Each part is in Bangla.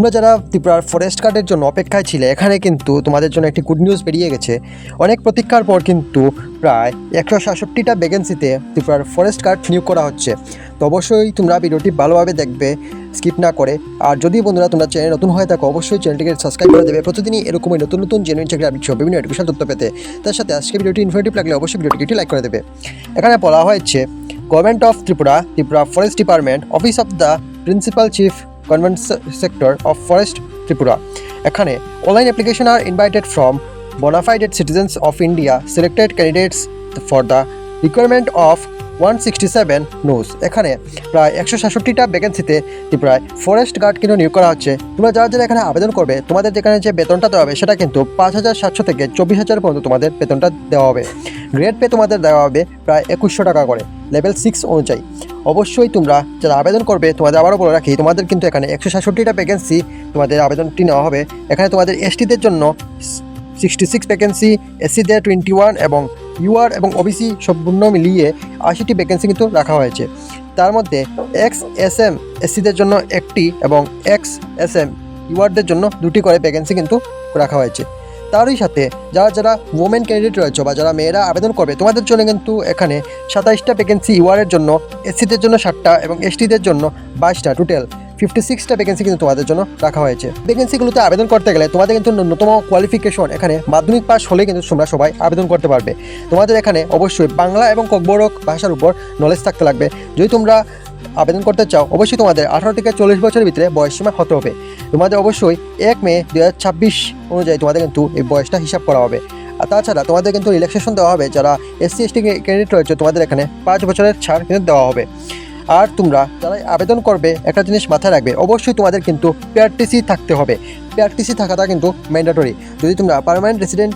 তোমরা যারা ত্রিপুরার ফরেস্ট গার্ডের জন্য অপেক্ষায় ছিলে, এখানে কিন্তু তোমাদের জন্য একটি গুড নিউজ বেরিয়ে গেছে। অনেক প্রতীক্ষার পর কিন্তু প্রায় 167টা ভ্যাকেন্সিতে ত্রিপুরার ফরেস্ট গার্ড নিয়োগ করা হচ্ছে। তো অবশ্যই তোমরা ভিডিওটি ভালোভাবে দেখবে, স্কিপ না করে। আর যদি বন্ধুরা তোমরা চ্যানেল নতুন হয়ে থাকো, অবশ্যই চ্যানেলটিকে সাবস্ক্রাইব করে দেবে প্রতিদিনই এরকমই নতুন নতুন জেনুইন চাকরি আপডেট বিভিন্ন এডুকেশন তথ্য পেতে। তার সাথে আজকে ভিডিওটি ইনফরমেটিভ লাগলে অবশ্যই ভিডিওটি লাইক করে দেবে। এখানে বলা হয়েছে government of Tripura forest department office of the principal chief Government sector of Forest Tripura. এখানে online application are invited from bona fide citizens of India, selected candidates for the requirement of 167 nos. এখানে প্রায় 167টা ভ্যাকেন্সিতে প্রায় ফরেস্ট গার্ড কিন্তু নিয়োগ করা হচ্ছে। তোমরা যারা যারা এখানে আবেদন করবে, তোমাদের যেখানে যে বেতনটা দেওয়া হবে সেটা কিন্তু 5,700 থেকে 24,000 পর্যন্ত তোমাদের বেতনটা দেওয়া হবে। গ্রেড পে তোমাদের দেওয়া হবে প্রায় 2100 টাকা করে লেভেল 6 অনুযায়ী। অবশ্যই তোমরা যারা আবেদন করবে, তোমাদের আবারও বলে রাখি, তোমাদের কিন্তু এখানে 167টা ভ্যাকেন্সি তোমাদের আবেদনটি নেওয়া হবে। এখানে তোমাদের এসটিদের জন্য 66 ভ্যাকেন্সি, এসসিদের 21 এবং ইউআর এবং ওবিসি সম্পূর্ণ মিলিয়ে 80টি ভ্যাকেন্সি কিন্তু রাখা হয়েছে। তার মধ্যে এক্স এস এম এসসিদের জন্য 1টি এবং এক্স এস এম ইউআরদের জন্য 2টি করে ভ্যাকেন্সি কিন্তু রাখা হয়েছে। তারই সাথে যারা যারা ওমেন ক্যান্ডিডেট রয়েছে বা যারা মেয়েরা আবেদন করবে, তোমাদের জন্য কিন্তু এখানে 27টা ভ্যাকেন্সি ইউআরের জন্য, এসসিদের জন্য 7টা এবং এসটিদের জন্য 22টা, টোটাল 56টা ভ্যাকেন্সি কিন্তু তোমাদের জন্য রাখা হয়েছে। ভ্যাকেন্সিগুলোতে আবেদন করতে গেলে তোমাদের কিন্তু ন্যূনতম কোয়ালিফিকেশন এখানে মাধ্যমিক পাস হলে কিন্তু তোমরা সবাই আবেদন করতে পারবে। তোমাদের এখানে অবশ্যই বাংলা এবং ককবরক ভাষার উপর নলেজ থাকতে লাগবে। যদি তোমরা আবেদন করতে চাও, অবশ্যই তোমাদের 18 থেকে 40 বছরের ভিতরে বয়সসীমা হতে হবে। তোমাদের অবশ্যই 1 মে 2026 অনুযায়ী তোমাদের কিন্তু এই বয়সটা হিসাব করা হবে। আর তাছাড়া তোমাদের কিন্তু রিল্যাক্সেশন দেওয়া হবে। যারা এসসি এসটি ক্যান্ডিডেট রয়েছে, তোমাদের এখানে 5 বছরের ছাড় কিন্তু দেওয়া হবে। আর তোমরা যারা আবেদন করবে, একটা জিনিস মাথায় রাখবে, অবশ্যই তোমাদের কিন্তু পিআরটিসি থাকতে হবে। পিআরটিসি থাকাটা কিন্তু ম্যান্ডেটরি। যদি তোমরা পার্মানেন্ট রেসিডেন্ট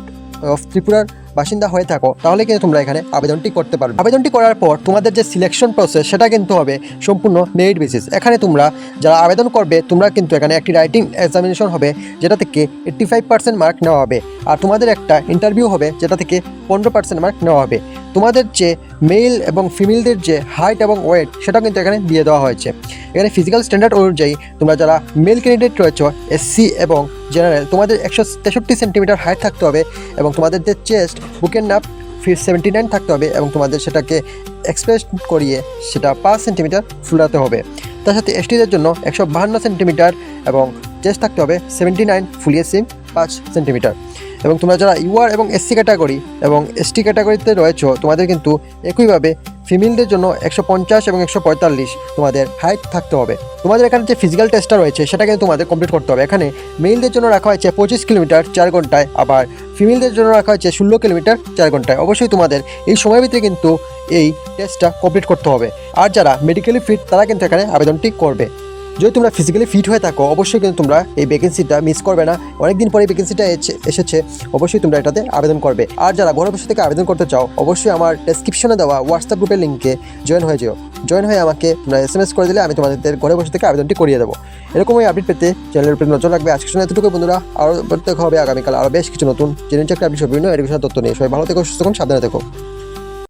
অফ ত্রিপুরার বাসিন্দা হয়ে থাকো, তাহলে কিন্তু তোমরা এখানে আবেদনটি করতে পারবে। আবেদনটি করার পর তোমাদের যে সিলেকশন প্রসেস সেটা কিন্তু হবে সম্পূর্ণ মেরিট বেসিস। এখানে তোমরা যারা আবেদন করবে, তোমরা কিন্তু এখানে একটি রাইটিং এক্সামিনেশন হবে, যেটা থেকে 85% মার্ক নেওয়া হবে। আর তোমাদের একটা ইন্টারভিউ হবে, যেটা থেকে 15% মার্ক নেওয়া হবে। তোমাদের যে মেল এবং ফিমেলদের যে হাইট এবং ওয়েট, সেটা কিন্তু এখানে দিয়ে দেওয়া হয়েছে। এখানে ফিজিক্যাল স্ট্যান্ডার্ড অনুযায়ী তোমরা যারা মেল ক্যান্ডিডেট রয়েছে এসসি এবং জেনারেল, তোমাদের 163 সেন্টিমিটার হাইট থাকতে হবে এবং তোমাদের যে চেস্ট বুকের নাপ 79 থাকতে হবে এবং তোমাদের সেটাকে এক্সপ্রেস করিয়ে সেটা 5 সেন্টিমিটার ফুলাতে হবে। তার সাথে এসটিদের জন্য 152 সেন্টিমিটার এবং চেস্ট থাকতে হবে 79 ফুলিয়ে সিম 5 সেন্টিমিটার। এবং তোমরা যারা ইউআর এবং এসসি ক্যাটাগরি এবং এসটি ক্যাটাগরিতে রয়েছে, তোমাদের কিন্তু একইভাবে ফিমেলদের জন্য 150 এবং 145 তোমাদের হাইট থাকতে হবে। তোমাদের এখানে যে ফিজিক্যাল টেস্টটা রয়েছে সেটা কিন্তু তোমাদের কমপ্লিট করতে হবে। এখানে মেলদের জন্য রাখা হয়েছে 25 কিলোমিটার 4 ঘন্টায়, আবার ফিমেলদের জন্য রাখা হয়েছে 16 কিলোমিটার 4 ঘন্টায়। অবশ্যই তোমাদের এই সময়ের ভিতরে কিন্তু এই টেস্টটা কমপ্লিট করতে হবে। আর যারা মেডিকেলি ফিট, তারা কিন্তু এখানে আবেদনটি করবে। যদি তোমরা ফিজিক্যালি ফিট হয়ে থাকো, অবশ্যই কিন্তু তোমরা এই ভ্যাকেন্সিটা মিস করবে না। অনেকদিন পরে এই ভ্যাকেন্সিটা এসেছে, অবশ্যই তোমরা এটাতে আবেদন করবে। আর যারা ঘরে বসে থেকে আবেদন করতে চাও, অবশ্যই আমার ডেসক্রিপশনে দেওয়া হোয়াটসঅ্যাপ গ্রুপের লিঙ্কে জয়েন হয়ে যেও। জয়েন হয়ে আমাকে তোমরা SMS করে দিলে আমি তোমাদের ঘরে বসে থেকে আবেদনটি করিয়ে দেবো। এরকমই আপডেট পেতে চ্যানেলের উপরে নজর রাখবে। আজকের জন্য এতটুকু বন্ধুরা, আরও দেখা হবে আগামীকাল আরও বেশ কিছু নতুন জেনুইন চাকরি আপডেট বিভিন্ন এডুকেশন তথ্য নিয়ে। সবাই ভালো থেকো, সুস্থ থাকুন, সাবধানে থেকো।